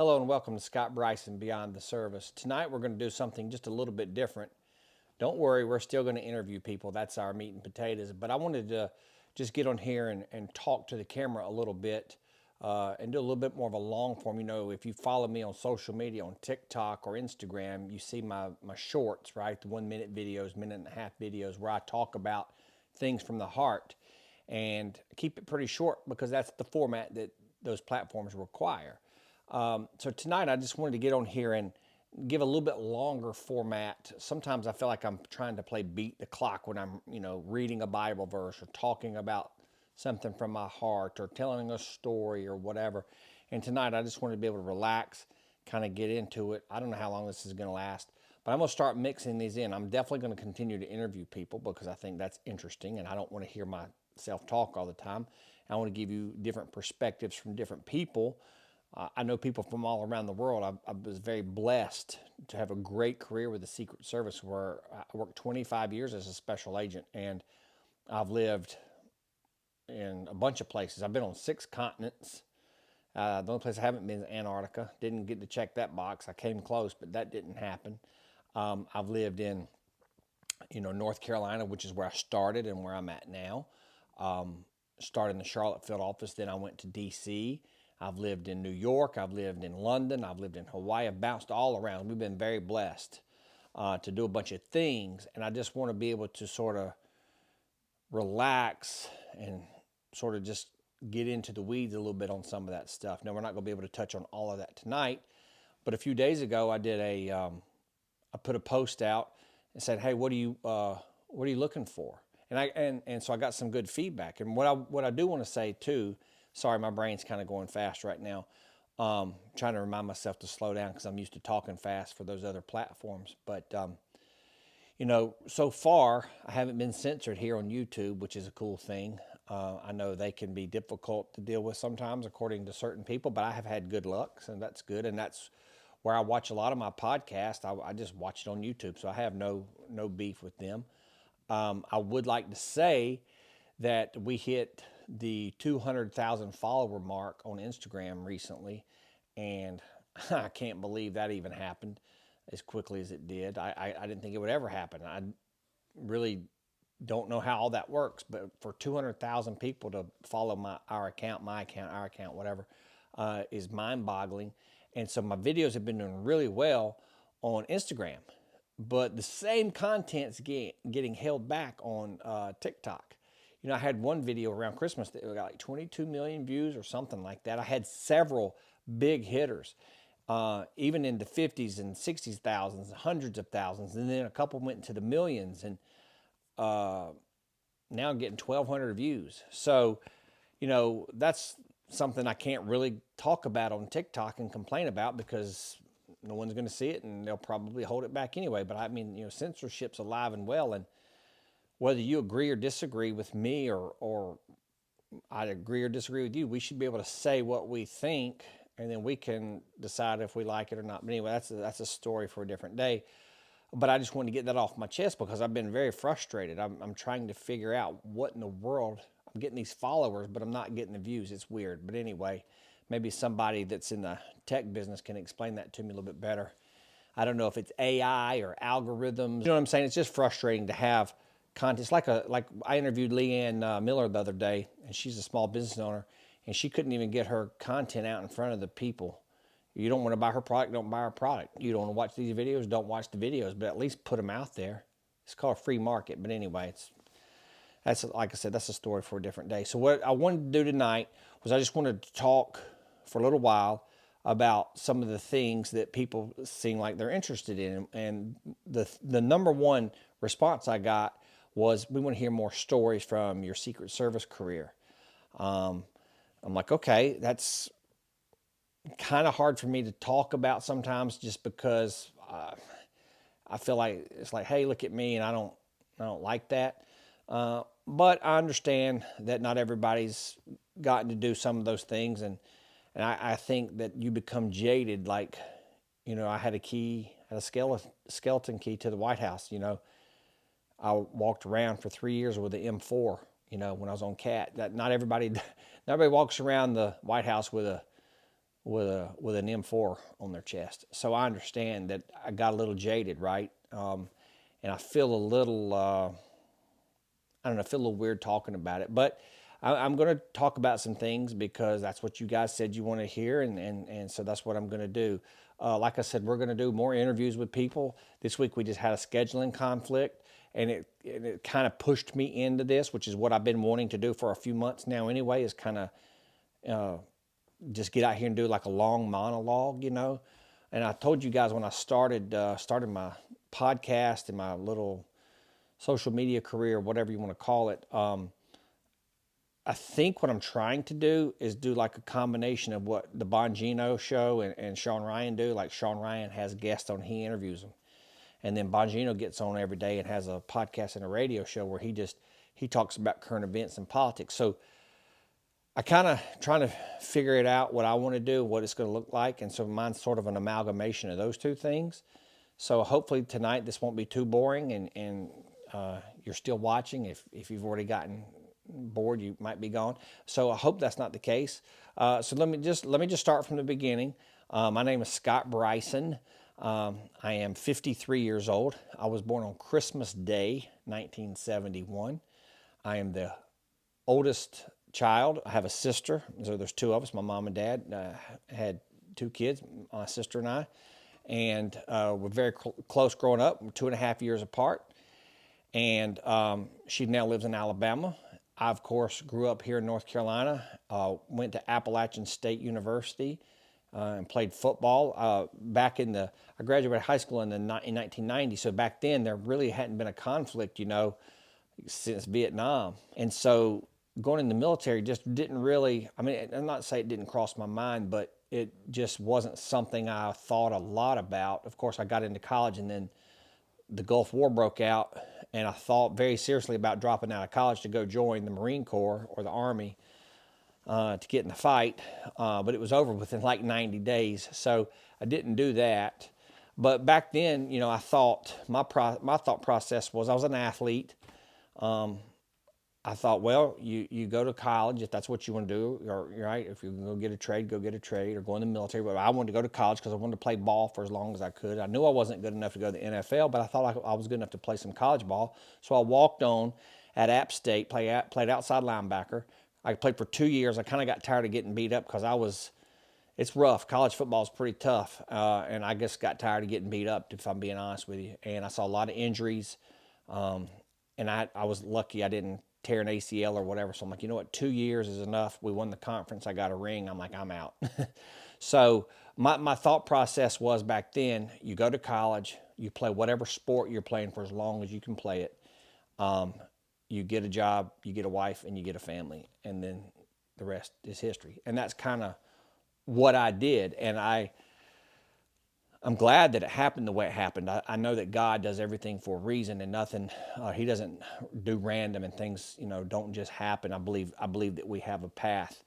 Hello and welcome to Scott Bryson Beyond the Service. Tonight we're going to do something just a little bit different. Don't worry, we're still going to interview people. That's our meat and potatoes. But I wanted to just get on here and talk to the camera a little bit and do a little bit more of a long form. You know, if you follow me on social media, on TikTok or Instagram, you see my shorts, right? The 1 minute videos, minute and a half videos where I talk about things from the heart and keep it pretty short because that's the format that those platforms require. So tonight I just wanted to get on here and give a little bit longer format. Sometimes I feel like I'm trying to play beat the clock when I'm, reading a Bible verse or talking about something from my heart or telling a story or whatever. And tonight I just wanted to be able to relax, kind of get into it. I don't know how long this is going to last, but I'm going to start mixing these in. I'm definitely going to continue to interview people because I think that's interesting and I don't want to hear myself talk all the time. I want to give you different perspectives from different people. I know people from all around the world. I was very blessed to have a great career with the Secret Service where I worked 25 years as a special agent, and I've lived in a bunch of places. I've been on 6 continents. The only place I haven't been is Antarctica. Didn't get to check that box. I came close, but that didn't happen. I've lived in, North Carolina, which is where I started and where I'm at now. Started in the Charlotte field office. Then I went to D.C., I've lived in New York, I've lived in London, I've lived in Hawaii, I've bounced all around. We've been very blessed to do a bunch of things, and I just want to be able to sort of relax and sort of just get into the weeds a little bit on some of that stuff. Now, we're not going to be able to touch on all of that tonight, but a few days ago I did I put a post out and said, "Hey, what are you looking for?" And so I got some good feedback. And what I do want to say too. Sorry, my brain's kind of going fast right now. Trying to remind myself to slow down because I'm used to talking fast for those other platforms. But, so far, I haven't been censored here on YouTube, which is a cool thing. I know they can be difficult to deal with sometimes, according to certain people, but I have had good luck, so that's good. And that's where I watch a lot of my podcasts. I just watch it on YouTube, so I have no beef with them. I would like to say that we hit the 200,000 follower mark on Instagram recently, and I can't believe that even happened as quickly as it did. I didn't think it would ever happen. I really don't know how all that works, but for 200,000 people to follow our account, whatever, is mind-boggling. And so my videos have been doing really well on Instagram, but the same content's getting held back on TikTok. I had one video around Christmas that got like 22 million views or something like that. I had several big hitters, even in the 50s and 60s thousands, hundreds of thousands, and then a couple went into the millions, and now I'm getting 1,200 views. So, that's something I can't really talk about on TikTok and complain about because no one's going to see it, and they'll probably hold it back anyway. But I mean, censorship's alive and well, and whether you agree or disagree with me or I agree or disagree with you, we should be able to say what we think, and then we can decide if we like it or not. But anyway, that's a story for a different day. But I just wanted to get that off my chest because I've been very frustrated. I'm trying to figure out what in the world. I'm getting these followers, but I'm not getting the views. It's weird. But anyway, maybe somebody that's in the tech business can explain that to me a little bit better. I don't know if it's AI or algorithms. You know what I'm saying? It's just frustrating to have content. It's like I interviewed Leanne Miller the other day, and she's a small business owner, and she couldn't even get her content out in front of the people. You don't want to buy her product, don't buy her product. You don't want to watch these videos, don't watch the videos, but at least put them out there. It's called a free market, but anyway, that's like I said, that's a story for a different day. So what I wanted to do tonight was I just wanted to talk for a little while about some of the things that people seem like they're interested in, and the number one response I got was, we want to hear more stories from your Secret Service career. I'm like, okay, that's kind of hard for me to talk about sometimes just because I feel like it's like, hey, look at me, and I don't like that. But I understand that not everybody's gotten to do some of those things, and I think that you become jaded. Like, I had a skeleton key to the White House. I walked around for 3 years with an M4, when I was on CAT. That not everybody walks around the White House with a with an M4 on their chest. So I understand that I got a little jaded, right? And I feel a little, I don't know, I feel a little weird talking about it. But I'm going to talk about some things because that's what you guys said you want to hear, and so that's what I'm going to do. Like I said, we're going to do more interviews with people. This week we just had a scheduling conflict, and it kind of pushed me into this, which is what I've been wanting to do for a few months now anyway, is kind of just get out here and do like a long monologue, you know. And I told you guys when I started my podcast and my little social media career, whatever you want to call it. I think what I'm trying to do is do like a combination of what the Bongino show and Sean Ryan do. Like Sean Ryan has guests on, he interviews them. And then Bongino gets on every day and has a podcast and a radio show where he talks about current events and politics. So I kind of trying to figure it out, what I want to do, what it's going to look like. And so mine's sort of an amalgamation of those two things. So hopefully tonight this won't be too boring, and you're still watching. If you've already gotten bored, you might be gone. So I hope that's not the case. So let me just start from the beginning. My name is Scott Bryson. I am 53 years old. I was born on Christmas Day, 1971. I am the oldest child. I have a sister. So there's two of us. My mom and dad had two kids, my sister and I. And we're very close growing up. We're 2.5 years apart. And she now lives in Alabama. I, of course, grew up here in North Carolina, went to Appalachian State University and played football. I graduated high school in 1990, so back then there really hadn't been a conflict, you know, since Vietnam. And so going in the military just didn't really, I mean, I'm not saying it didn't cross my mind, but it just wasn't something I thought a lot about. Of course, I got into college and then the Gulf War broke out, and I thought very seriously about dropping out of college to go join the Marine Corps or the Army to get in the fight, but it was over within like 90 days, so I didn't do that. But back then, you know, I thought my thought process was I was an athlete. I thought, well, you go to college if that's what you want to do, or right, if you can go get a trade, or go in the military. But I wanted to go to college because I wanted to play ball for as long as I could. I knew I wasn't good enough to go to the NFL, but I thought I was good enough to play some college ball. So I walked on at App State, played outside linebacker. I played for 2 years. I kind of got tired of getting beat up because it's rough. College football is pretty tough, and I just got tired of getting beat up, if I'm being honest with you. And I saw a lot of injuries, and I was lucky I didn't tear an ACL or whatever. So I'm like, you know what, 2 years is enough. We won the conference. I got a ring. I'm like, I'm out. So my thought process was back then, you go to college, you play whatever sport you're playing for as long as you can play it. You get a job, you get a wife, and you get a family. And then the rest is history. And that's kind of what I did. And I'm glad that it happened the way it happened. I know that God does everything for a reason, and nothing. He doesn't do random, and things, you know, don't just happen. I believe that we have a path.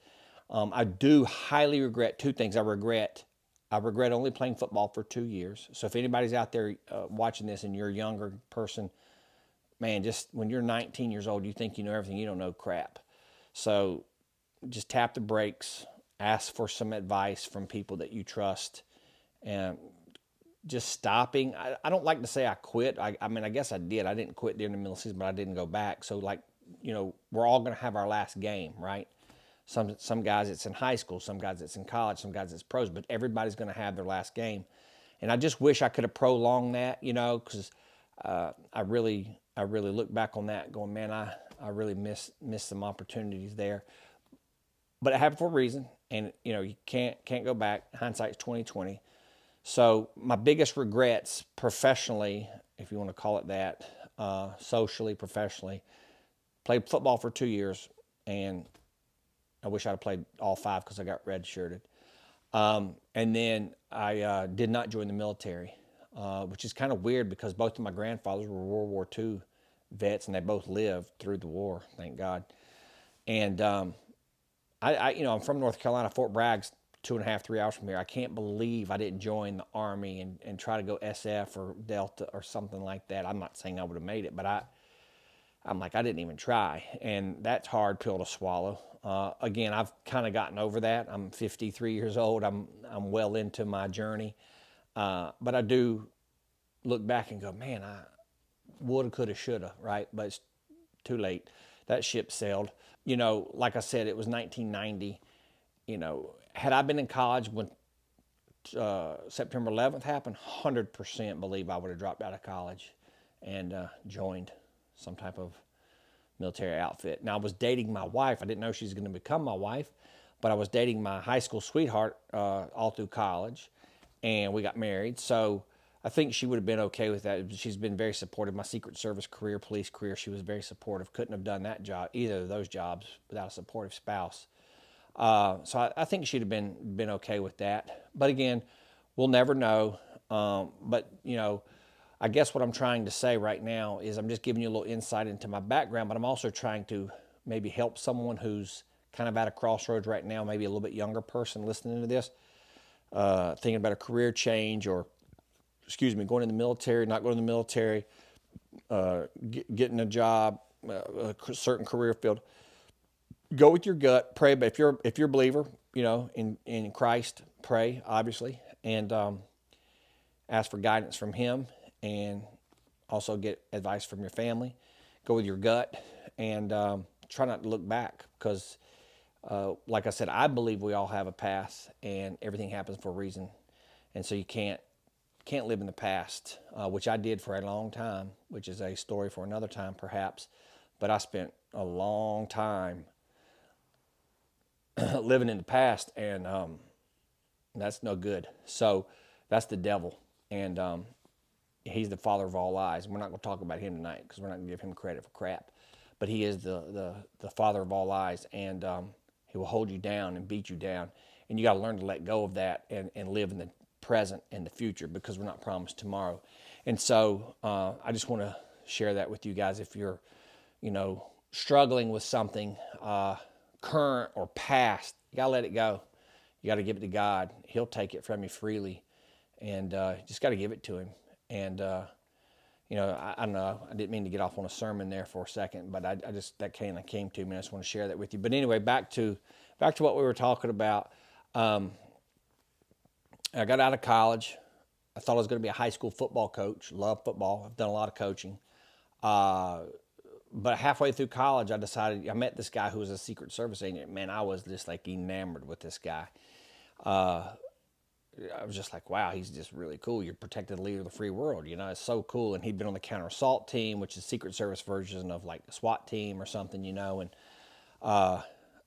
I do highly regret two things. I regret only playing football for 2 years. So if anybody's out there watching this and you're a younger person, man, just when you're 19 years old, you think you know everything. You don't know crap. So just tap the brakes. Ask for some advice from people that you trust, and just stopping. I don't like to say I quit. I mean, I guess I did. I didn't quit during the middle of the season, but I didn't go back. So, like, you know, we're all going to have our last game, right? Some guys it's in high school, some guys it's in college, some guys it's pros, but everybody's going to have their last game. And I just wish I could have prolonged that, you know, because I really look back on that going, man, I really missed some opportunities there. But it happened for a reason, and you know, you can't go back. Hindsight's 2020. So my biggest regrets professionally, if you want to call it that, socially, professionally, played football for 2 years, and I wish I'd have played all 5 because I got redshirted. And then I did not join the military, which is kind of weird because both of my grandfathers were World War II vets, and they both lived through the war, thank God. And you know, I'm from North Carolina. Fort Bragg's 2.5, 3 hours from here. I can't believe I didn't join the Army and try to go SF or Delta or something like that. I'm not saying I would have made it, but I I'm like, I didn't even try. And that's a hard pill to swallow. Again, I've kind of gotten over that. I'm 53 years old. I'm well into my journey. But I do look back and go, man, I woulda, coulda, shoulda, right? But it's too late. That ship sailed. Like I said, it was 1990. Had I been in college when September 11th happened, 100% believe I would have dropped out of college and joined some type of military outfit. Now, I was dating my wife. I didn't know she was going to become my wife, but I was dating my high school sweetheart all through college, and we got married. So I think she would have been okay with that. She's been very supportive. My Secret Service career, police career, she was very supportive. Couldn't have done that job, either of those jobs, without a supportive spouse. So I think she'd have been okay with that. But again, we'll never know. But I guess what I'm trying to say right now is I'm just giving you a little insight into my background, but I'm also trying to maybe help someone who's kind of at a crossroads right now, maybe a little bit younger person listening to this, thinking about a career change or, going in the military, not going in the military, getting a job, a certain career field. Go with your gut, pray. But if you're a believer, in Christ, pray obviously, and ask for guidance from Him, and also get advice from your family. Go with your gut, and try not to look back, because, like I said, I believe we all have a path, and everything happens for a reason, and so you can't live in the past, which I did for a long time, which is a story for another time perhaps. But I spent a long time living in the past, and that's no good. So that's the devil, and he's the father of all lies. We're not going to talk about him tonight, because we're not going to give him credit for crap. But he is the father of all lies, and he will hold you down and beat you down. And you got to learn to let go of that, and live in the present and the future, because we're not promised tomorrow. And so I just want to share that with you guys. If you're, struggling with something current or past, you got to let it go. You got to give it to God. He'll take it from you freely, and just got to give it to Him. And I don't know. I didn't mean to get off on a sermon there for a second, but I just, that kind of came to me. I just want to share that with you. But anyway, back to what we were talking about. I got out of college. I thought I was going to be a high school football coach. Love football. I've done a lot of coaching. But halfway through college, I met this guy who was a Secret Service agent. Man, I was just like enamored with this guy. I was just like, wow, he's just really cool. You're protected leader of the free world. It's so cool. And he'd been on the counter assault team, which is Secret Service version of like a SWAT team or something, and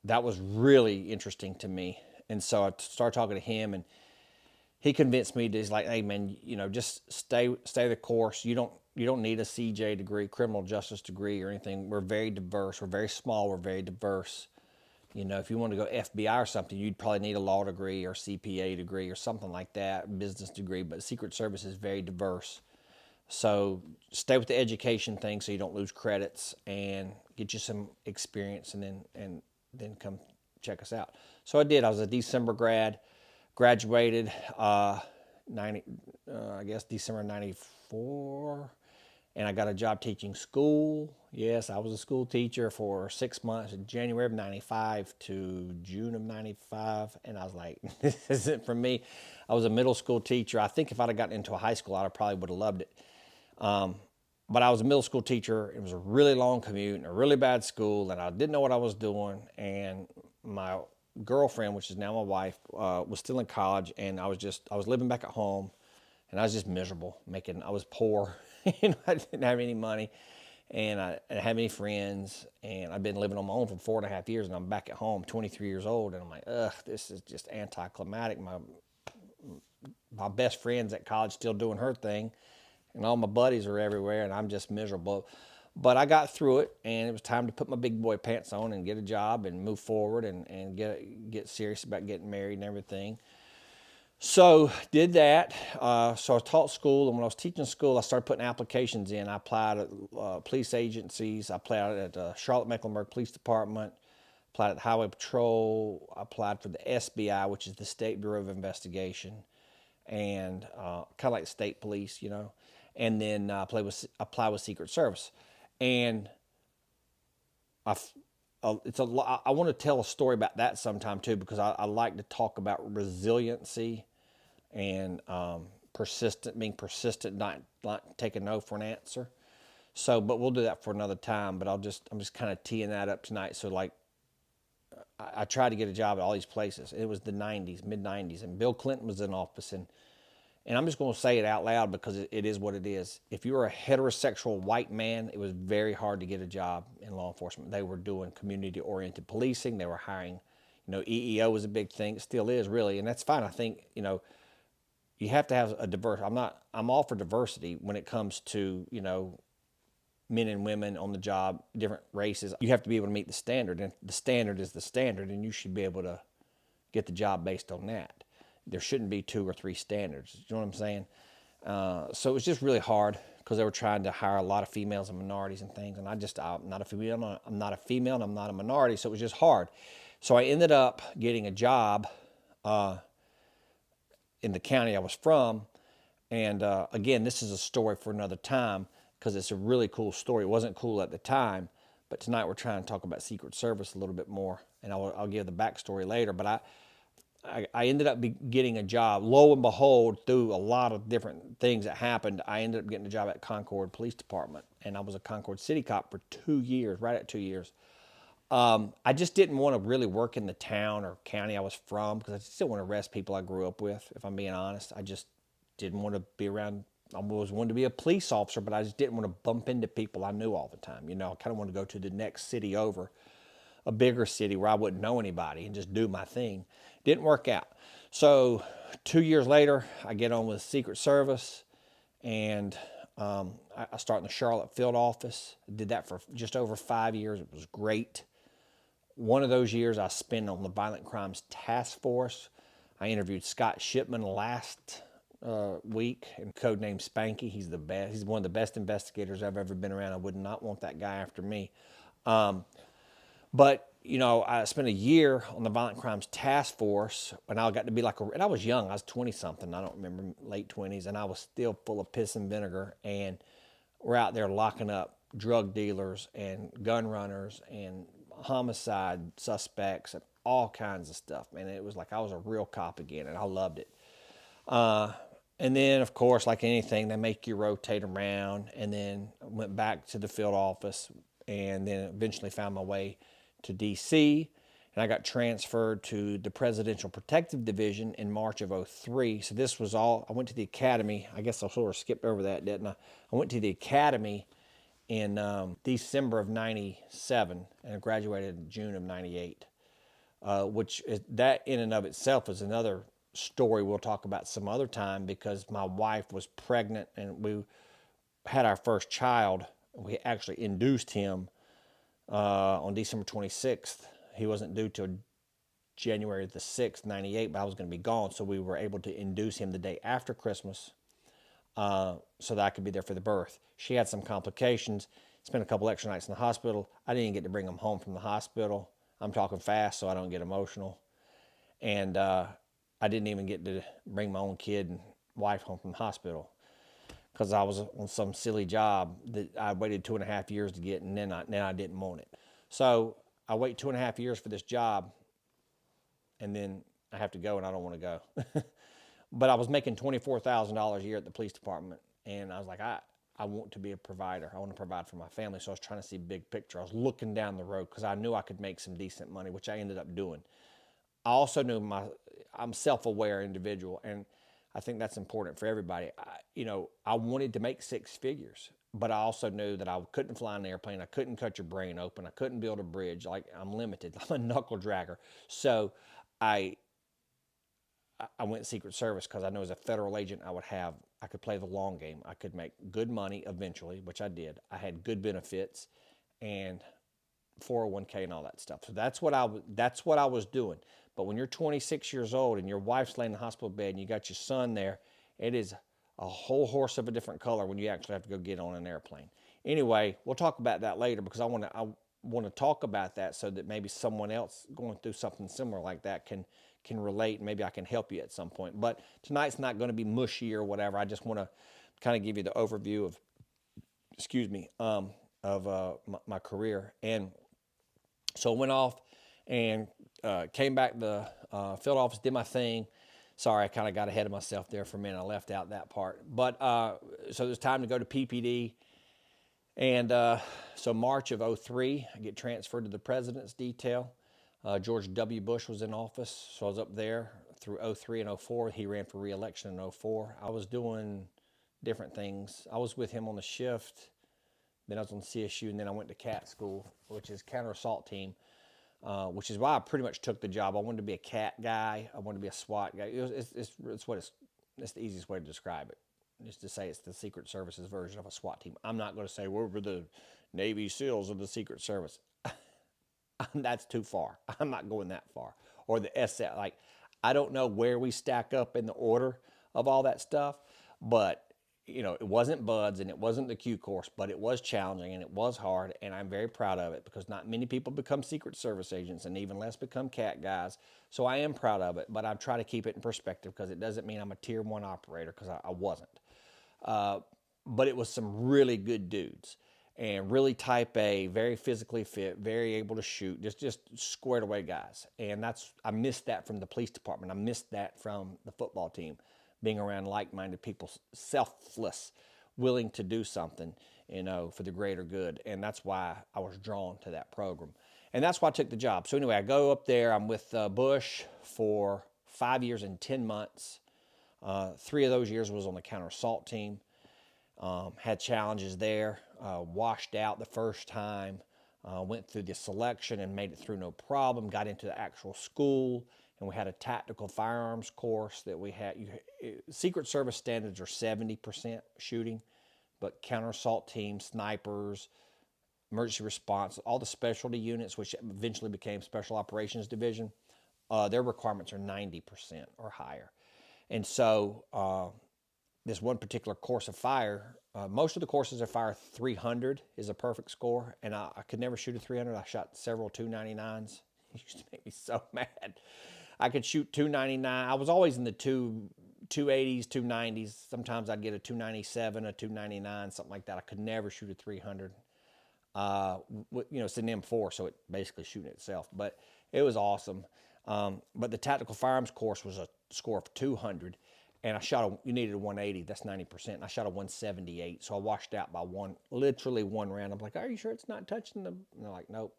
that was really interesting to me. And so I started talking to him, and he convinced me to, he's like, hey man, just stay the course. You don't need a CJ degree, criminal justice degree or anything. We're very diverse. We're very small. We're very diverse. If you want to go FBI or something, you'd probably need a law degree or CPA degree or something like that, business degree. But Secret Service is very diverse. So stay with the education thing so you don't lose credits, and get you some experience, and then come check us out. So I did. I was a December grad, graduated 90, I guess December 94. And I got a job teaching school. Yes, I was a school teacher for 6 months, in January of 95 to June of 95. And I was like, this isn't for me. I was a middle school teacher. I think if I'd have gotten into a high school, I probably would have loved it. But I was a middle school teacher. It was a really long commute and a really bad school, and I didn't know what I was doing. And my girlfriend, which is now my wife, was still in college, and I was living back at home, and I was just miserable. I was poor. I didn't have any money, and I didn't have any friends, and I've been living on my own for 4.5 years, and I'm back at home, 23 years old, and I'm like, ugh, this is just anticlimactic. My best friend's at college still doing her thing, and all my buddies are everywhere, and I'm just miserable. But I got through it, and it was time to put my big boy pants on and get a job and move forward, and get serious about getting married and everything. So did that. So I taught school, and when I was teaching school, I started putting applications in. I applied at police agencies. I applied at Charlotte-Mecklenburg Police Department. Applied at Highway Patrol. I applied for the SBI, which is the State Bureau of Investigation, and kind of like state police, And then applied with Secret Service, and I, it's a lot. I want to tell a story about that sometime too, because I like to talk about resiliency and being persistent, not taking no for an answer. So, but we'll do that for another time. But I'm just kind of teeing that up tonight. So, like, I tried to get a job at all these places. It was the '90s, mid '90s, and Bill Clinton was in office, and I'm just going to say it out loud because it is what it is. If you were a heterosexual white man, it was very hard to get a job in law enforcement. They were doing community-oriented policing. They were hiring, EEO was a big thing. It still is, really, and that's fine. I think, you have to have a diverse. I'm all for diversity when it comes to, men and women on the job, different races. You have to be able to meet the standard, and the standard is the standard, and you should be able to get the job based on that. There shouldn't be two or three standards. You know what I'm saying? So it was just really hard because they were trying to hire a lot of females and minorities and things, and I'm not a female. I'm not a female, and I'm not a minority, so it was just hard. So I ended up getting a job in the county I was from, and again, this is a story for another time because it's a really cool story. It wasn't cool at the time, but tonight we're trying to talk about Secret Service a little bit more, and I'll give the backstory later. But I ended up getting a job. Lo and behold, through a lot of different things that happened, I ended up getting a job at Concord Police Department, and I was a Concord City cop for 2 years, right at 2 years. I just didn't want to really work in the town or county I was from because I just didn't want to arrest people I grew up with, if I'm being honest. I just didn't want to be around. I always wanted to be a police officer, but I just didn't want to bump into people I knew all the time. I kind of wanted to go to the next city over, a bigger city where I wouldn't know anybody and just do my thing. Didn't work out. So 2 years later, I get on with Secret Service, and I start in the Charlotte field office. I did that for just over 5 years. It was great. One of those years I spent on the Violent Crimes Task Force. I interviewed Scott Shipman last week, and codenamed Spanky. He's the best. He's one of the best investigators I've ever been around. I would not want that guy after me. But I spent a year on the Violent Crimes Task Force, and I got to be and I was young. I was 20 something. I don't remember, late 20s, and I was still full of piss and vinegar. And we're out there locking up drug dealers and gun runners and homicide suspects and all kinds of stuff, man. It was like I was a real cop again, and I loved it. And then, of course, like anything, they make you rotate around, and then I went back to the field office, and then eventually found my way to D.C., and I got transferred to the Presidential Protective Division in March of '03. So this was all, I went to the academy. I guess I sort of skipped over that, didn't I? I went to the academy in December of '97, and I graduated in June of '98, that in and of itself is another story we'll talk about some other time, because my wife was pregnant and we had our first child. We actually induced him on December 26th. He wasn't due till January the 6th, '98, but I was going to be gone, so we were able to induce him the day after Christmas so that I could be there for the birth. She had some complications, spent a couple extra nights in the hospital. I didn't get to bring him home from the hospital. I'm talking fast so I don't get emotional. And I didn't even get to bring my own kid and wife home from the hospital because I was on some silly job that I waited 2.5 years to get, and then I didn't want it. So I wait 2.5 years for this job, and then I have to go, and I don't want to go. But I was making $24,000 a year at the police department, and I was like, I want to be a provider. I want to provide for my family. So I was trying to see big picture. I was looking down the road because I knew I could make some decent money, which I ended up doing. I also knew I'm a self-aware individual, and I think that's important for everybody. I wanted to make six figures, but I also knew that I couldn't fly an airplane. I couldn't cut your brain open. I couldn't build a bridge. Like, I'm limited. I'm a knuckle dragger. So I went Secret Service because I know as a federal agent I could play the long game. I could make good money eventually, which I did. I had good benefits and 401k and all that stuff. So that's what I was doing. But when you're 26 years old and your wife's laying in the hospital bed and you got your son there, it is a whole horse of a different color when you actually have to go get on an airplane. Anyway, we'll talk about that later because I want to talk about that so that maybe someone else going through something similar like that can relate, and maybe I can help you at some point. But tonight's not going to be mushy or whatever. I just want to kind of give you the overview of my career. And So I went off and came back to the field office, did my thing. Sorry, I kind of got ahead of myself there for a minute. I left out that part. But so it was time to go to PPD. And so March of '03, I get transferred to the president's detail. George W. Bush was in office, so I was up there through '03 and '04. He ran for re-election in '04. I was doing different things. I was with him on the shift. Then I was on CSU, and then I went to CAT school, which is counter assault team, which is why I pretty much took the job. I wanted to be a CAT guy. I wanted to be a SWAT guy. It's the easiest way to describe it. Just to say it's the Secret Service's version of a SWAT team. I'm not going to say we're the Navy SEALs of the Secret Service. That's too far. I'm not going that far. Or the SF. Like, I don't know where we stack up in the order of all that stuff, but it wasn't buds and it wasn't the Q course, but it was challenging and it was hard, and I'm very proud of it because not many people become Secret Service agents and even less become CAT guys. So I am proud of it, but I try to keep it in perspective because it doesn't mean I'm a tier one operator because I wasn't. But it was some really good dudes and really type A, very physically fit, very able to shoot, just squared away guys. And I missed that from the police department. I missed that from the football team, being around like-minded people, selfless, willing to do something, for the greater good. And that's why I was drawn to that program. And that's why I took the job. So anyway, I go up there. I'm with Bush for 5 years and 10 months. 3 of those years was on the counter assault team. Had challenges there. Washed out the first time. Went through the selection and made it through no problem. Got into the actual school, and we had a tactical firearms course that we had. Secret Service standards are 70% shooting, but counter assault teams, snipers, emergency response, all the specialty units, which eventually became Special Operations Division, their requirements are 90% or higher. And so this one particular course of fire, most of the courses of fire, 300 is a perfect score, and I could never shoot a 300. I shot several 299s. It used to make me so mad. I could shoot 299. I was always in the 280s, 290s. Sometimes I'd get a 297, a 299, something like that. I could never shoot a 300. It's an M4, so it basically shooting itself. But it was awesome. But the tactical firearms course was a score of 200, and you needed a 180. That's 90%. And I shot a 178, so I washed out by literally one round. I'm like, are you sure it's not touching the? And they're like, nope.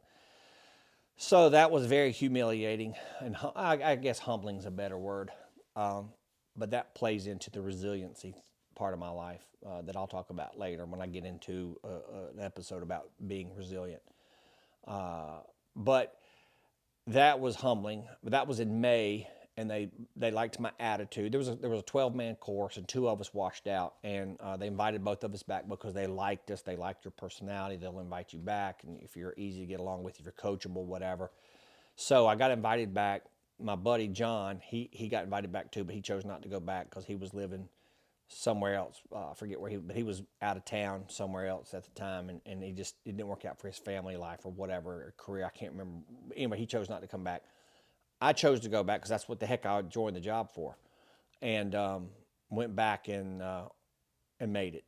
So that was very humiliating, and I guess humbling is a better word. But that plays into the resiliency part of my life that I'll talk about later when I get into an episode about being resilient. But that was humbling. But that was in May, and they liked my attitude. There was a 12-man course, and 2 of us washed out, and they invited both of us back because they liked us. They liked your personality. They'll invite you back, and if you're easy to get along with, if you're coachable, whatever. So I got invited back. My buddy John, he got invited back too, but he chose not to go back because he was living somewhere else. I forget where but he was out of town somewhere else at the time, and it didn't work out for his family life or whatever, or career. I can't remember. Anyway, he chose not to come back. I chose to go back because that's what the heck I joined the job for, and went back and made it.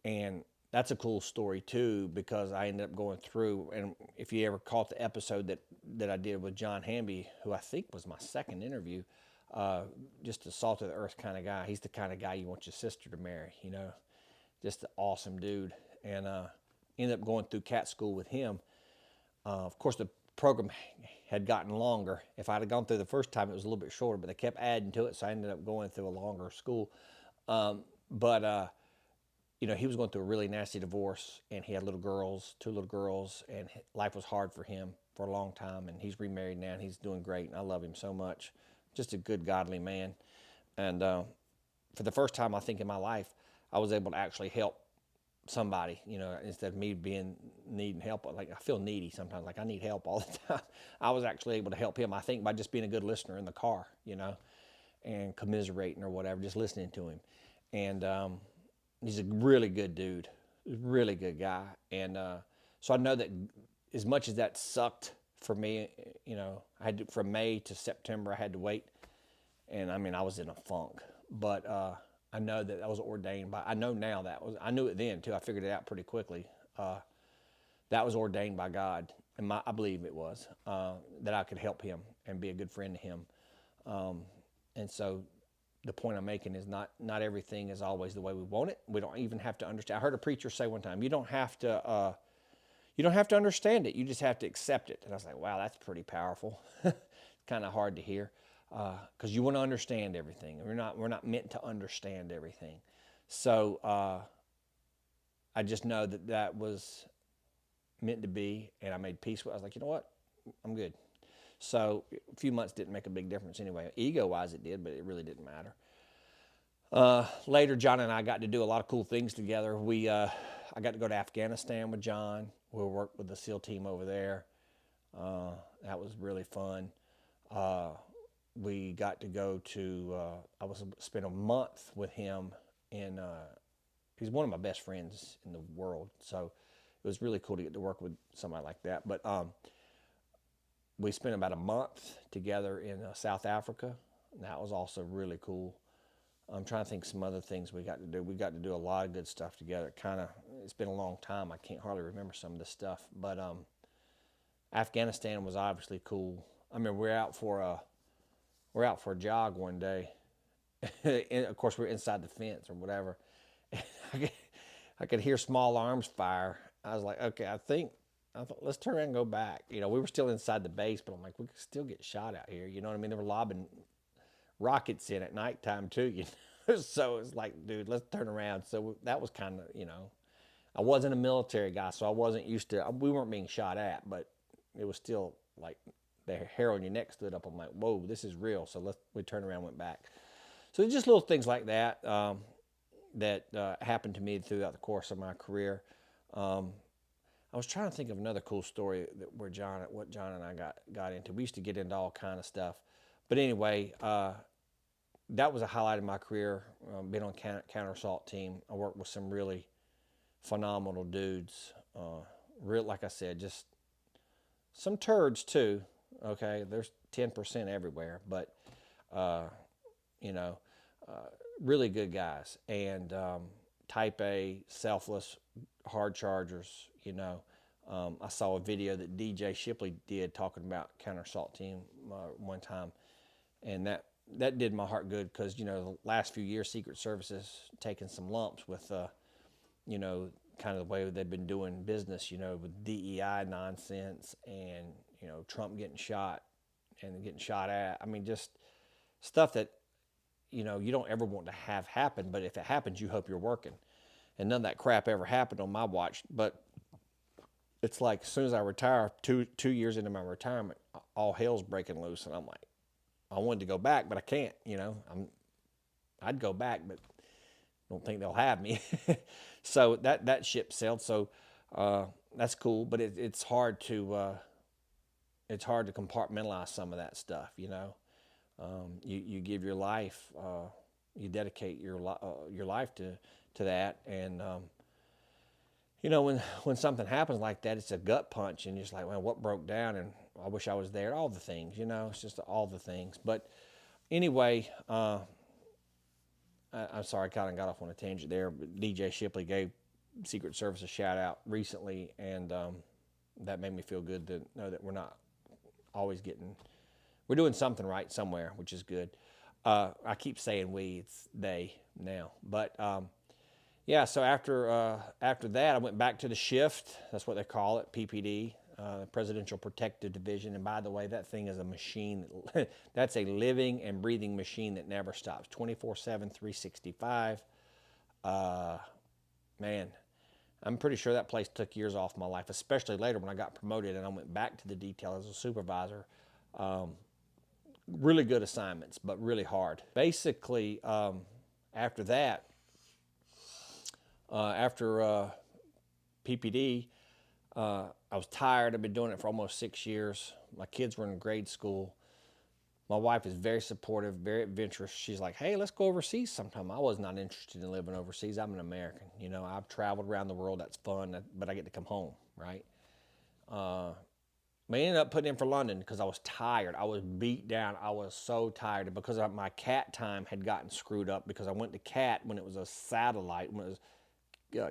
And that's a cool story too because I ended up going through. And if you ever caught the episode that I did with John Hamby, who I think was my second interview, just a salt of the earth kind of guy. He's the kind of guy you want your sister to marry, just an awesome dude. And ended up going through CAT school with him. Of course, the program had gotten longer. If I'd have gone through the first time, it was a little bit shorter, but they kept adding to it, so I ended up going through a longer school. But he was going through a really nasty divorce, and he had 2 little girls, and life was hard for him for a long time, and he's remarried now, and he's doing great, and I love him so much. Just a good, godly man. And for the first time, I think, in my life, I was able to actually help somebody, instead of me needing help. Like, I feel needy sometimes, like I need help all the time. I was actually able to help him, I think, by just being a good listener in the car, and commiserating or whatever, just listening to him. And he's a really good dude, really good guy. And so I know that as much as that sucked for me, I had to, from May to September, I had to wait. And I was in a funk, but I know that was ordained by, I know now I knew it then too. I figured it out pretty quickly. That was ordained by God. and I believe it was, that I could help him and be a good friend to him. Um, and so the point I'm making is not everything is always the way we want it. We don't even have to understand. I heard a preacher say one time, you don't have to understand it. You just have to accept it. And I was like, wow, that's pretty powerful. Kind of hard to hear because you want to understand everything. We're not meant to understand everything. So I just know that was meant to be, and I made peace with. I was like, you know what, I'm good. So a few months didn't make a big difference anyway. Ego-wise, it did, but it really didn't matter. Later, John and I got to do a lot of cool things together. I got to go to Afghanistan with John. We'll work with the SEAL team over there. That was really fun. Uh, we got to go to. Spent a month with him in. He's one of my best friends in the world, so it was really cool to get to work with somebody like that. But we spent about a month together in South Africa. And that was also really cool. I'm trying to think some other things we got to do. We got to do a lot of good stuff together. It's been a long time. I can't hardly remember some of this stuff. But Afghanistan was obviously cool. I mean, we're out for a jog one day. And of course, we're inside the fence or whatever. I could hear small arms fire. I was like, okay, I thought, let's turn around and go back. We were still inside the base, but I'm like, we could still get shot out here. You know what I mean? They were lobbing rockets in at nighttime too. So it's like, dude, let's turn around. So that was kind of, I wasn't a military guy, so I wasn't used to. We weren't being shot at, but it was still like the hair on your neck stood up. I'm like, whoa, this is real. So we turned around, and went back. So just little things like that that happened to me throughout the course of my career. I was trying to think of another cool story what John and I got into. We used to get into all kind of stuff, but anyway, that was a highlight of my career. Been on counter assault team. I worked with some really phenomenal dudes. Like I said, just some turds too. Okay, there's 10% everywhere, but uh, you know, really good guys and type A, selfless, hard chargers. I saw a video that DJ Shipley did talking about counter assault team one time, and that did my heart good because the last few years Secret Service has taken some lumps with kind of the way they've been doing business, with DEI nonsense and Trump getting shot and getting shot at. I mean, just stuff that you don't ever want to have happen, but if it happens, you hope you're working. And none of that crap ever happened on my watch. But it's like as soon as I retire, two years into my retirement, all hell's breaking loose, and I'm like, I wanted to go back, but I can't. I'd go back, but don't think they'll have me. So that ship sailed. So that's cool, but it's hard to compartmentalize some of that stuff. You give your life, you dedicate your life to that, and when something happens like that, it's a gut punch, and you're just like, well, what broke down? And I wish I was there. All the things, it's just all the things. But anyway, I'm sorry, I kind of got off on a tangent there. But DJ Shipley gave Secret Service a shout out recently, and that made me feel good to know that we're not always we're doing something right somewhere, which is good. I keep saying we, it's they now, but yeah. So after that, I went back to the shift. That's what they call it, PPD, Presidential Protective Division. And by the way, that thing is a machine. That's a living and breathing machine that never stops, 24/7, 365. Man, I'm pretty sure that place took years off my life, especially later when I got promoted and I went back to the detail as a supervisor. Really good assignments, but really hard. Basically, after that, after PPD, I was tired. I've been doing it for almost 6 years. My kids were in grade school. My wife is very supportive, very adventurous. She's like, hey, let's go overseas sometime. I was not interested in living overseas. I'm an American. I've traveled around the world. That's fun, but I get to come home, right? I ended up putting in for London because I was tired. I was beat down. I was so tired because my CAT time had gotten screwed up because I went to CAT when it was a satellite, when it was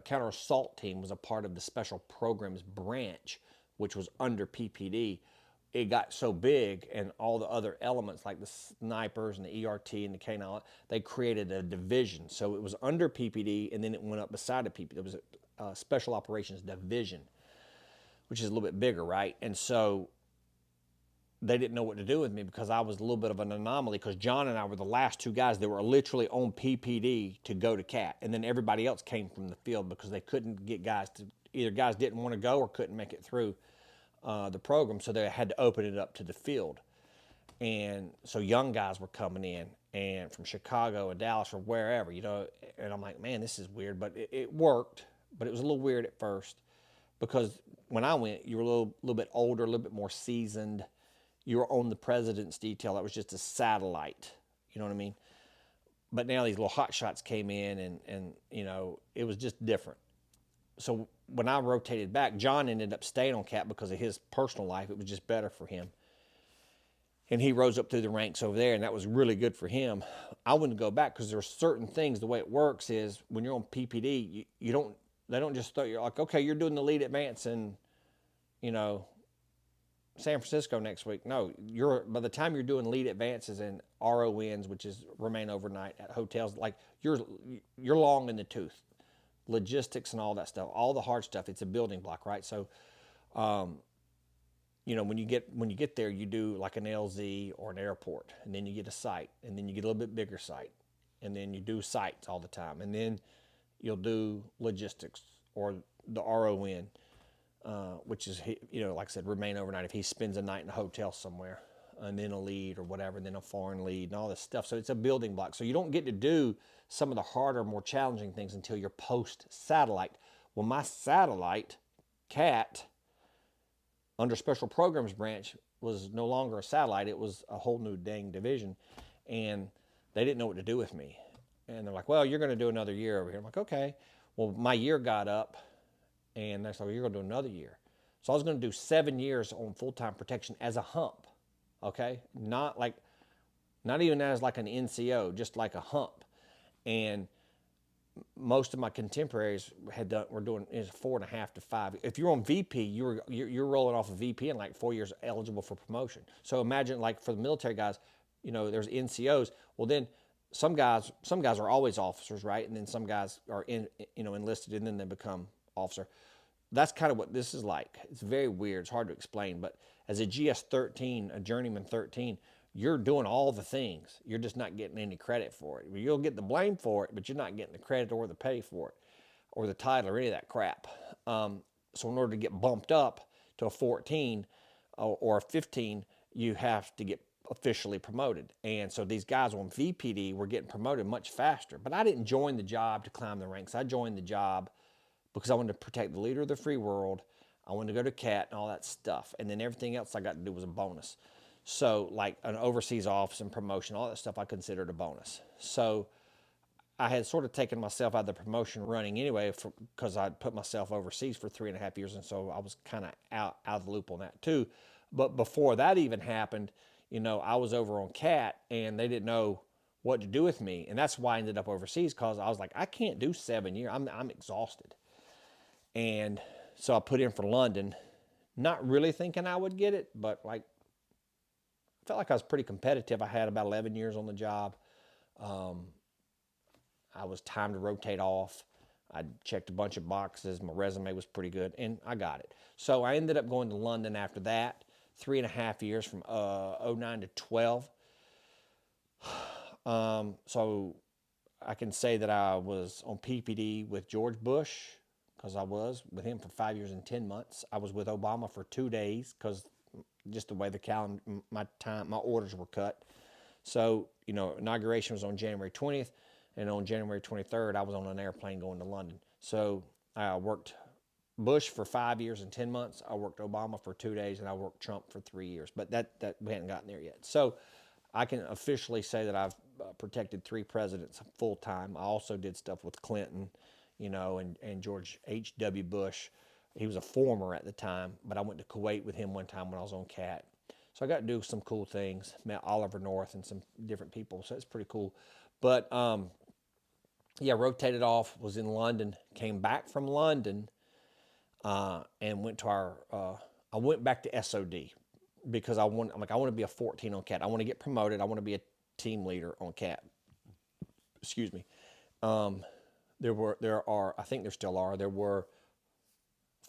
counter assault team was a part of the special programs branch which was under PPD, it got so big, and all the other elements like the snipers and the ERT and the K9, they created a division. So it was under PPD, and then it went up beside the PPD. It was a Special Operations Division, which is a little bit bigger, right? And so they didn't know what to do with me because I was a little bit of an anomaly, because John and I were the last two guys that were literally on PPD to go to CAT. And then everybody else came from the field because they couldn't get guys to, either guys didn't want to go or couldn't make it through the program. So they had to open it up to the field. And so young guys were coming in, and from Chicago and Dallas or wherever, and I'm like, man, this is weird, but it worked, but it was a little weird at first because when I went, you were a little bit older, a little bit more seasoned. You were on the president's detail. That was just a satellite. You know what I mean? But now these little hot shots came in, and it was just different. So when I rotated back, John ended up staying on CAT because of his personal life. It was just better for him. And he rose up through the ranks over there, and that was really good for him. I wouldn't go back because there are certain things. The way it works is when you're on PPD, they don't just throw you like, okay, you're doing the lead advance in, San Francisco next week. No, by the time you're doing lead advances and RONs, which is remain overnight at hotels, like you're long in the tooth, logistics and all that stuff, all the hard stuff. It's a building block, right? So, when you get there, you do like an LZ or an airport, and then you get a site, and then you get a little bit bigger site, and then you do sites all the time, and then you'll do logistics or the RON. Which is, like I said, remain overnight if he spends a night in a hotel somewhere, and then a lead or whatever, and then a foreign lead and all this stuff. So it's a building block. So you don't get to do some of the harder, more challenging things until you're post-satellite. Well, my satellite, CAT, under Special Programs Branch, was no longer a satellite. It was a whole new dang division, and they didn't know what to do with me. And they're like, well, you're going to do another year over here. I'm like, okay. Well, my year got up, and they're like, you're going to do another year. So I was going to do 7 years on full-time protection as a hump, okay? Not even as like an NCO, just like a hump. And most of my contemporaries were doing is 4.5 to 5. If you're on VP, you're rolling off of VP in like 4 years eligible for promotion. So imagine, like, for the military guys, there's NCOs. Well, then some guys are always officers, right? And then some guys are enlisted, and then they become officer. That's kind of what this is like. It's very weird. It's hard to explain. But as a GS-13, a Journeyman 13, you're doing all the things. You're just not getting any credit for it. You'll get the blame for it, but you're not getting the credit or the pay for it, or the title or any of that crap. So in order to get bumped up to a 14 or a 15, you have to get officially promoted. And so these guys on VPD were getting promoted much faster. But I didn't join the job to climb the ranks. I joined the job because I wanted to protect the leader of the free world. I wanted to go to CAT and all that stuff. And then everything else I got to do was a bonus. So like an overseas office and promotion, all that stuff I considered a bonus. So I had sort of taken myself out of the promotion running anyway, because I'd put myself overseas for 3.5 years. And so I was kind of out of the loop on that too. But before that even happened, I was over on CAT, and they didn't know what to do with me. And that's why I ended up overseas, because I was like, I can't do 7 years. I'm exhausted. And so I put in for London, not really thinking I would get it, but I felt like I was pretty competitive. I had about 11 years on the job. I was timed to rotate off. I checked a bunch of boxes. My resume was pretty good, and I got it. So I ended up going to London after that, 3.5 years from 09 to 12. So I can say that I was on PPD with George Bush, because I was with him for 5 years and 10 months. I was with Obama for 2 days, because just the way the calendar, my orders were cut. So, inauguration was on January 20th, and on January 23rd, I was on an airplane going to London. So I worked Bush for 5 years and 10 months. I worked Obama for 2 days, and I worked Trump for 3 years. But that we hadn't gotten there yet. So I can officially say that I've protected 3 presidents full time. I also did stuff with Clinton, and George H.W. Bush. He was a former at the time, but I went to Kuwait with him one time when I was on CAT. So I got to do some cool things, met Oliver North and some different people, so it's pretty cool. But, rotated off, was in London, came back from London, and went to our I went back to SOD because I want to be a 14 on cat. I want to get promoted. I want to be a team leader on cat. Excuse me. There are, I think there still are, there were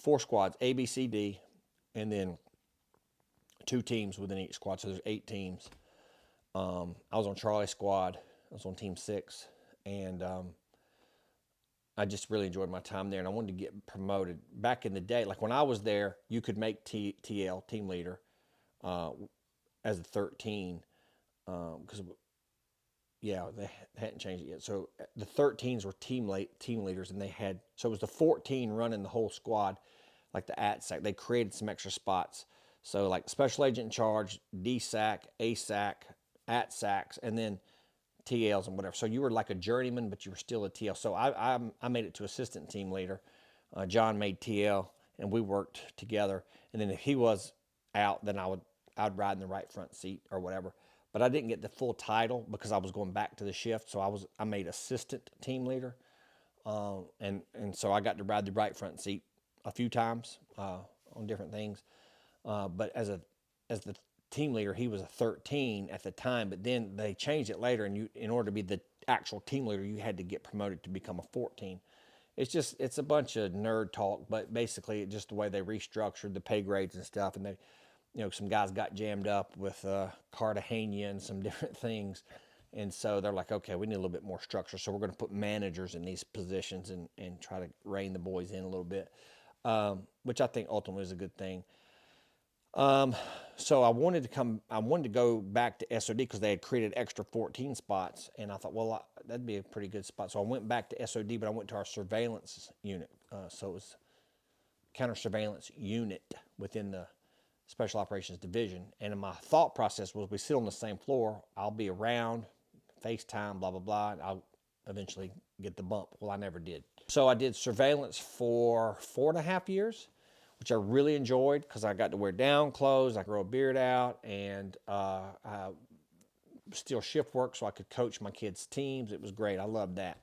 4 squads, A, B, C, D, and then 2 teams within each squad. So there's 8 teams. I was on Charlie's squad. I was on team 6, and I just really enjoyed my time there, and I wanted to get promoted. Back in the day, like when I was there, you could make TL, team leader, as a 13, because they hadn't changed it yet. So the 13s were team leaders, and so it was the 14 running the whole squad, like the ATSAC. They created some extra spots. So like special agent in charge, DSAC, ASAC, ATSACs, and then TLs and whatever. So you were like a journeyman, but you were still a TL. So I made it to assistant team leader. John made TL, and we worked together. And then if he was out, then I'd ride in the right front seat or whatever. But I didn't get the full title because I was going back to the shift. So I made assistant team leader, and so I got to ride the right front seat a few times on different things. But as the team leader, he was a 13 at the time. But then they changed it later, and in order to be the actual team leader, you had to get promoted to become a 14. It's a bunch of nerd talk, but basically it's just the way they restructured the pay grades and stuff, and some guys got jammed up with Cartagena and some different things. And so they're like, okay, we need a little bit more structure. So we're going to put managers in these positions and try to rein the boys in a little bit, which I think ultimately is a good thing. So I wanted to go back to SOD because they had created extra 14 spots. And I thought, well, that'd be a pretty good spot. So I went back to SOD, but I went to our surveillance unit. So it was counter surveillance unit within the Special Operations Division. And my thought process was, we sit on the same floor. I'll be around, FaceTime, blah, blah, blah. And I'll eventually get the bump. Well, I never did. So I did surveillance for 4.5 years, which I really enjoyed because I got to wear down clothes. I grow a beard out, and I still shift work so I could coach my kids' teams. It was great. I loved that.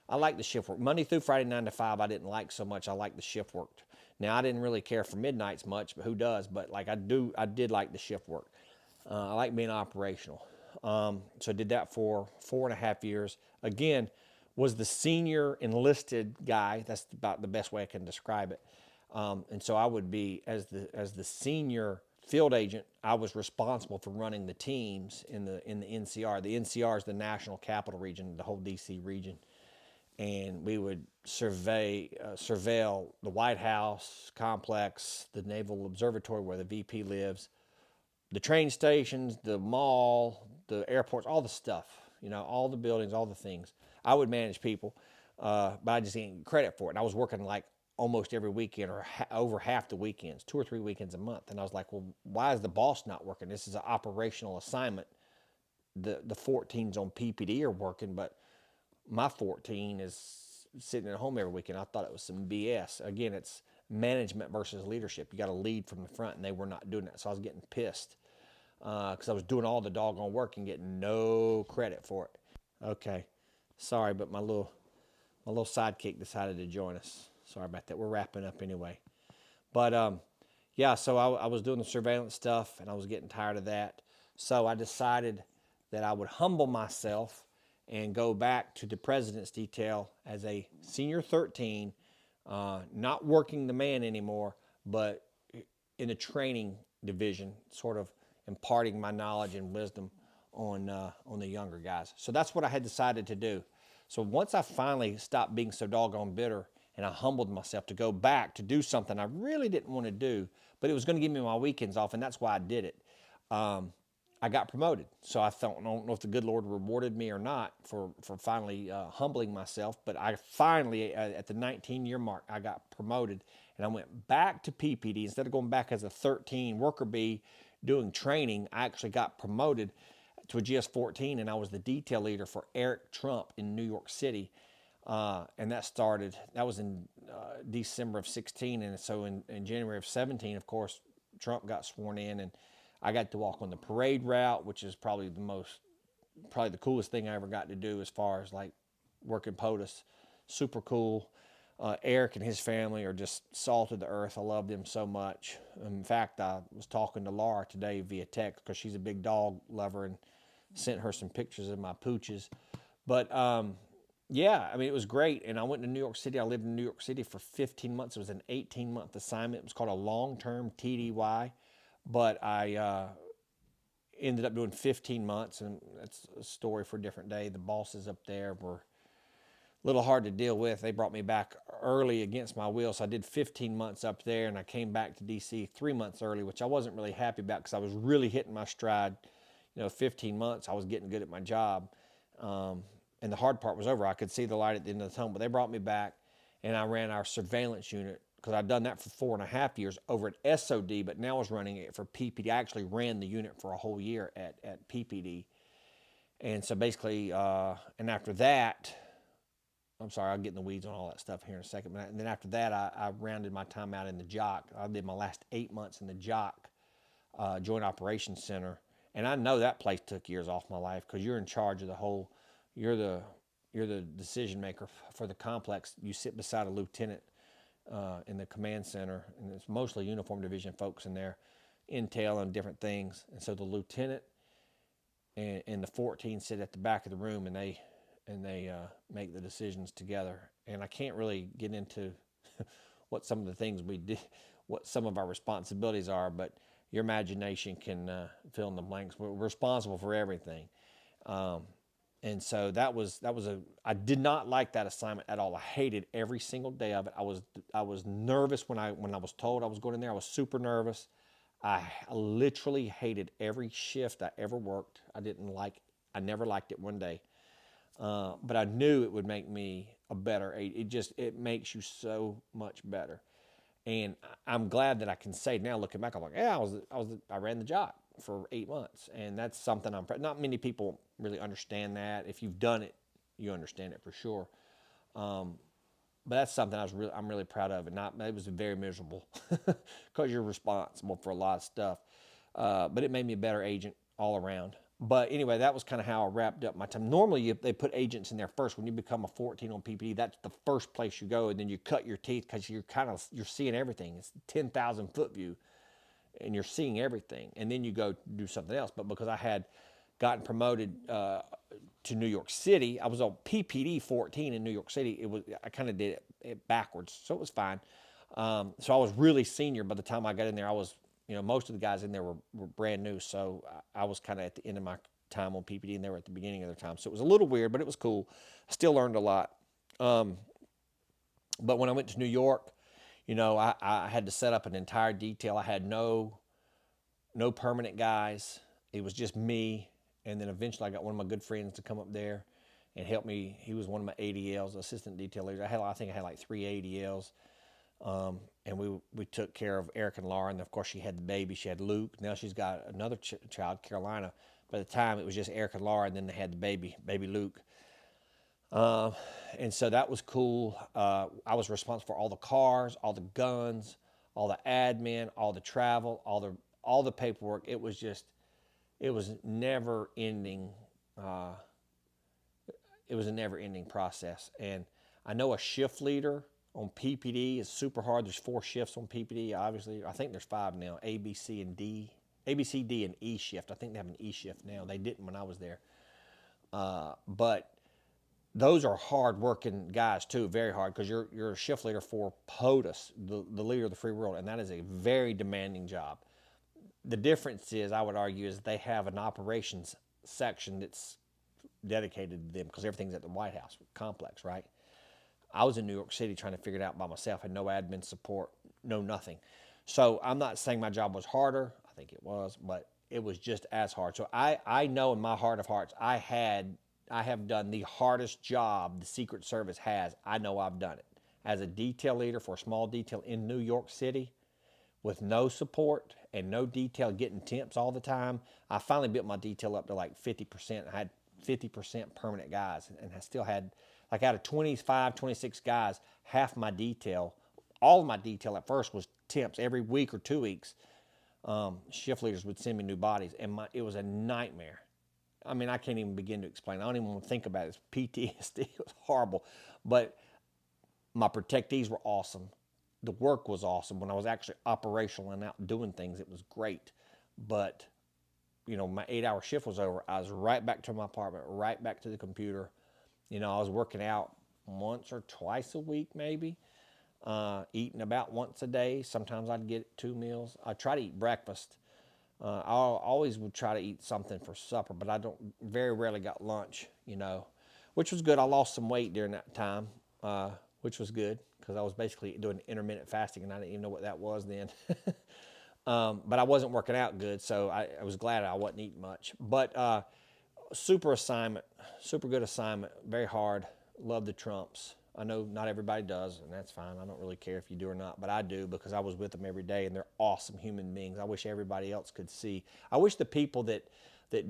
I like the shift work. Monday through Friday, 9 to 5, I didn't like so much. I liked the shift work. Now, I didn't really care for midnights much, but who does? But like I did like the shift work. I like being operational. So I did that for 4.5 years. Again, was the senior enlisted guy. That's about the best way I can describe it. And so I would be, as the senior field agent, I was responsible for running the teams in the NCR. The NCR is the National Capital Region, the whole DC region. And we would surveil the White House complex, the Naval Observatory where the VP lives, the train stations, the mall, the airports, all the stuff, all the buildings, all the things. I would manage people, but I just didn't get credit for it. And I was working like almost every weekend or over half the weekends, 2 or 3 weekends a month. And I was like, well, why is the boss not working? This is an operational assignment. The 14s on PPD are working, but my 14 is sitting at home every weekend. I thought it was some BS. Again, it's management versus leadership. You got to lead from the front, and they were not doing that. So I was getting pissed because I was doing all the doggone work and getting no credit for it. Okay, sorry, but my little sidekick decided to join us. Sorry about that. We're wrapping up anyway. But so I was doing the surveillance stuff, and I was getting tired of that. So I decided that I would humble myself and go back to the president's detail as a senior 13, not working the man anymore, but in a training division, sort of imparting my knowledge and wisdom on the younger guys. So that's what I had decided to do. So once I finally stopped being so doggone bitter, and I humbled myself to go back to do something I really didn't want to do, but it was going to give me my weekends off, and that's why I did it. I got promoted. So I don't know if the good Lord rewarded me or not for finally humbling myself, but I finally, at the 19-year mark, I got promoted, and I went back to PPD. Instead of going back as a 13 worker bee doing training, I actually got promoted to a GS-14, and I was the detail leader for Eric Trump in New York City. And that was in December of 16. And so in January of 17, of course, Trump got sworn in, and I got to walk on the parade route, which is probably the coolest thing I ever got to do as far as like working POTUS. Super cool. Eric and his family are just salt of the earth. I love them so much. In fact, I was talking to Laura today via text because she's a big dog lover and sent her some pictures of my pooches. But yeah, I mean, it was great. And I went to New York City. I lived in New York City for 15 months. It was an 18-month assignment. It was called a long-term TDY. But I ended up doing 15 months, and that's a story for a different day. The bosses up there were a little hard to deal with. They brought me back early against my will, so I did 15 months up there, and I came back to D.C. 3 months early, which I wasn't really happy about because I was really hitting my stride. 15 months, I was getting good at my job, and the hard part was over. I could see the light at the end of the tunnel, but they brought me back, and I ran our surveillance unit because I'd done that for 4.5 years over at SOD, but now I was running it for PPD. I actually ran the unit for a whole year at PPD. And so basically, and after that, I'm sorry, I'll get in the weeds on all that stuff here in a second. And then after that, I rounded my time out in the JOC. I did my last 8 months in the JOC, Joint Operations Center. And I know that place took years off my life because you're in charge of the whole, you're the decision maker for the complex. You sit beside a lieutenant in the command center, and it's mostly uniform division folks in there, intel and different things. And so the lieutenant and the 14 sit at the back of the room, and they make the decisions together. And I can't really get into what some of the things we did, what some of our responsibilities are, but your imagination can fill in the blanks. We're responsible for everything. And so I did not like that assignment at all. I hated every single day of it. I was nervous when I was told I was going in there. I was super nervous. I literally hated every shift I ever worked. I never liked it one day. But I knew it would make me a better agent. It makes you so much better. And I'm glad that I can say now, looking back, I'm like, yeah, I ran the job for 8 months, and that's something not many people really understand that. If you've done it, you understand it for sure. But that's something I'm really proud of, and it was very miserable because you're responsible for a lot of stuff. But it made me a better agent all around. But anyway, that was kind of how I wrapped up my time. Normally, they put agents in there first. When you become a 14 on PPD, that's the first place you go, and then you cut your teeth because you're seeing everything. It's 10,000 foot view, and you're seeing everything. And then you go do something else. But because I had gotten promoted to New York City, I was on PPD 14 in New York City. I kind of did it backwards, so it was fine. So I was really senior by the time I got in there. I was, most of the guys in there were brand new, so I was kind of at the end of my time on PPD, and they were at the beginning of their time. So it was a little weird, but it was cool. I still learned a lot. But when I went to New York, I had to set up an entire detail. I had no permanent guys. It was just me. And then eventually I got one of my good friends to come up there and help me. He was one of my ADLs, assistant detail leaders. I think I had like 3 ADLs. And we took care of Eric and Laura. And of course she had the baby. She had Luke. Now she's got another child, Carolina. By the time it was just Eric and Laura, and then they had the baby Luke. And so that was cool. I was responsible for all the cars, all the guns, all the admin, all the travel, all the paperwork. It was never ending. It was a never ending process. And I know a shift leader on PPD is super hard. There's 4 shifts on PPD. Obviously, I think there's 5 now, A, B, C, D, and E shift. I think they have an E shift now. They didn't when I was there. But those are hard-working guys too, very hard, because you're a shift leader for POTUS, the leader of the free world, and that is a very demanding job. The difference is, I would argue, is they have an operations section that's dedicated to them because everything's at the White House complex, right? I was in New York City trying to figure it out by myself. I had no admin support, no nothing. So I'm not saying my job was harder. I think it was, but it was just as hard. So I know in my heart of hearts, I have done the hardest job the Secret Service has. I know I've done it. As a detail leader for a small detail in New York City with no support and no detail, getting temps all the time, I finally built my detail up to like 50%. I had 50% permanent guys, and I still had, like, out of 25, 26 guys, half my detail, all of my detail at first was temps. Every week or 2 weeks, shift leaders would send me new bodies, and it was a nightmare. I mean, I can't even begin to explain. I don't even want to think about it. It's PTSD. It was horrible. But My protectees were awesome. The work was awesome. When I was actually operational and out doing things, it was great. But my 8-hour shift was over. I was right back to my apartment, right back to the computer. I was working out once or twice a week, maybe, eating about once a day. Sometimes I'd get 2 meals. I try to eat breakfast. I always would try to eat something for supper, but I don't very rarely got lunch, which was good. I lost some weight during that time, which was good because I was basically doing intermittent fasting and I didn't even know what that was then. But I wasn't working out good, so I was glad I wasn't eating much. But super assignment, super good assignment, very hard. Love the Trumps. I know not everybody does, and that's fine. I don't really care if you do or not, but I do because I was with them every day, and they're awesome human beings. I wish everybody else could see. I wish the people that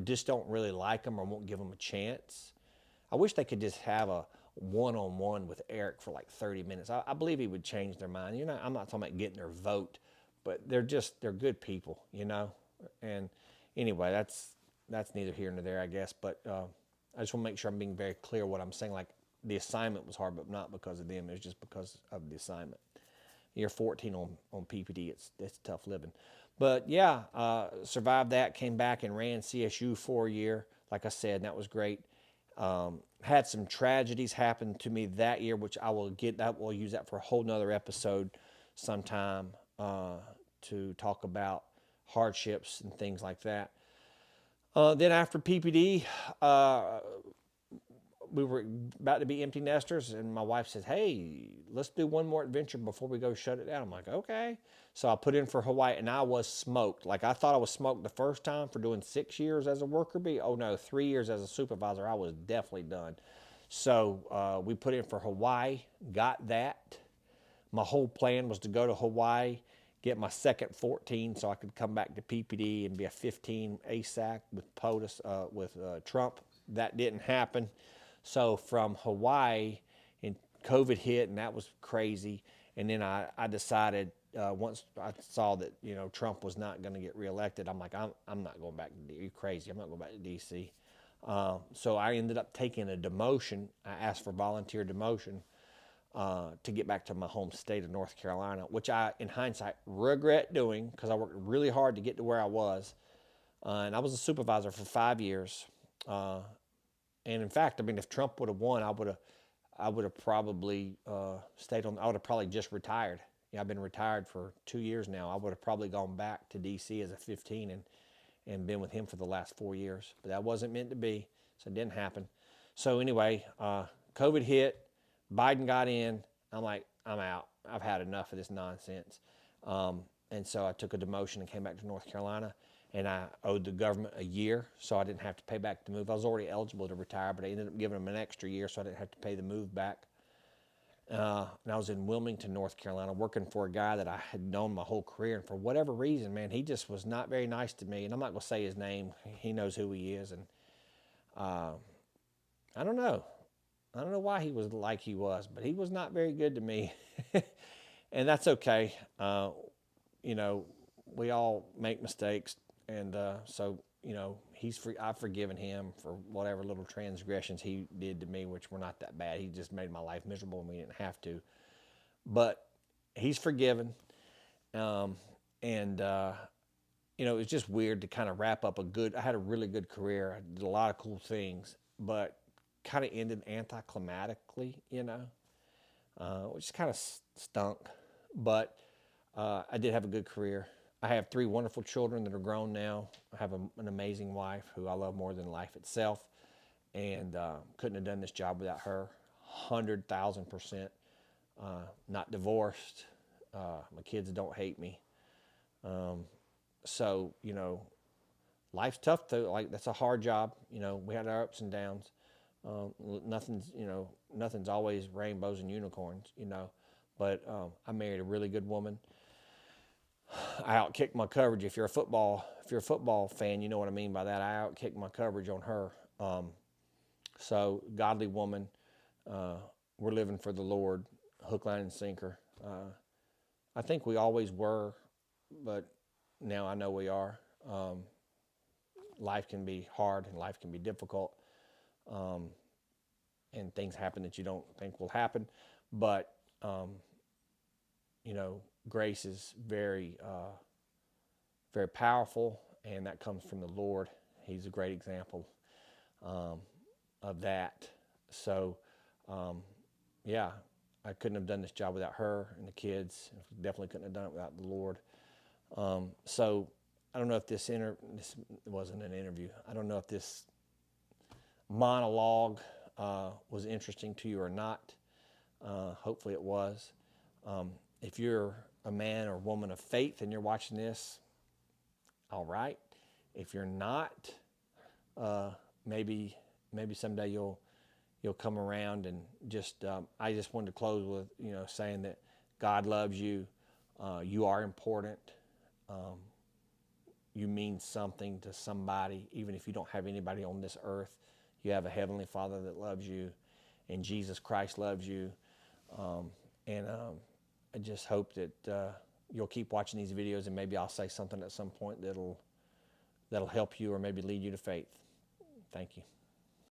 just don't really like them or won't give them a chance, I wish they could just have a one-on-one with Eric for like 30 minutes. I believe he would change their mind. I'm not talking about getting their vote, but they're good people, And anyway, that's neither here nor there, I guess. But I just want to make sure I'm being very clear what I'm saying. Like the assignment was hard, but not because of them. It was just because of the assignment. Year 14 on PPD, it's tough living. But yeah, survived that. Came back and ran CSU for a year. Like I said, that was great. Had some tragedies happen to me that year, which I will get. That we'll use that for a whole nother episode sometime to talk about hardships and things like that. Then after PPD, we were about to be empty nesters, and my wife says, "Hey, let's do one more adventure before we go shut it down." I'm like, "Okay." So I put in for Hawaii, and I was smoked. Like I thought I was smoked the first time for doing 6 years as a worker bee. Oh no, 3 years as a supervisor. I was definitely done. So we put in for Hawaii, got that. My whole plan was to go to Hawaii, get my second 14 so I could come back to PPD and be a 15 ASAC with POTUS, with Trump. That didn't happen. So from Hawaii, and COVID hit, and that was crazy. And then I decided once I saw that Trump was not going to get reelected, I'm like, I'm not going back to D.C. You're crazy. I'm not going back to D.C. So I ended up taking a demotion. I asked for volunteer demotion to get back to my home state of North Carolina, which I, in hindsight, regret doing because I worked really hard to get to where I was. And I was a supervisor for 5 years. And in fact, I mean, if Trump would have won, I would have probably stayed on. I would have probably just retired. I've been retired for 2 years now. I would have probably gone back to D.C. as a 15 and been with him for the last 4 years. But that wasn't meant to be, so it didn't happen. So anyway, COVID hit. Biden got in. I'm like, I'm out. I've had enough of this nonsense. And so I took a demotion and came back to North Carolina. And I owed the government a year, so I didn't have to pay back the move. I was already eligible to retire, but I ended up giving them an extra year, so I didn't have to pay the move back. And I was in Wilmington, North Carolina, working for a guy that I had known my whole career. And for whatever reason, man, he just was not very nice to me. And I'm not going to say his name. He knows who he is. And I don't know. I don't know why he was like he was, but he was not very good to me. And that's okay. We all make mistakes. And so, I've forgiven him for whatever little transgressions he did to me, which were not that bad. He just made my life miserable and we didn't have to. But he's forgiven. It was just weird to kind of wrap up I had a really good career. I did a lot of cool things, but kind of ended anticlimactically, which kind of stunk. But I did have a good career. I have 3 wonderful children that are grown now. I have an amazing wife who I love more than life itself, and couldn't have done this job without her. 100,000%. Not divorced. My kids don't hate me. So life's tough though. Like that's a hard job. We had our ups and downs. Nothing's always rainbows and unicorns. But I married a really good woman. I outkicked my coverage. If you're a football fan, you know what I mean by that. I outkicked my coverage on her. So godly woman. We're living for the Lord, hook, line, and sinker. I think we always were, but now I know we are. Life can be hard and life can be difficult, and things happen that you don't think will happen. But you know, grace is very powerful, and that comes from the Lord. He's a great example um, of that. So, um, yeah, I couldn't have done this job without her and the kids. Definitely couldn't have done it without the Lord. So, I don't know if this wasn't an interview. I don't know if this monologue was interesting to you or not. Hopefully, it was. If you're a man or woman of faith and you're watching this, all right. If you're not, uh, maybe someday you'll come around, and just I just wanted to close with saying that God loves you. You are important. You mean something to somebody, even if you don't have anybody on this earth. You have a heavenly Father that loves you, and Jesus Christ loves you. And I just hope that you'll keep watching these videos, and maybe I'll say something at some point that'll help you or maybe lead you to faith. Thank you.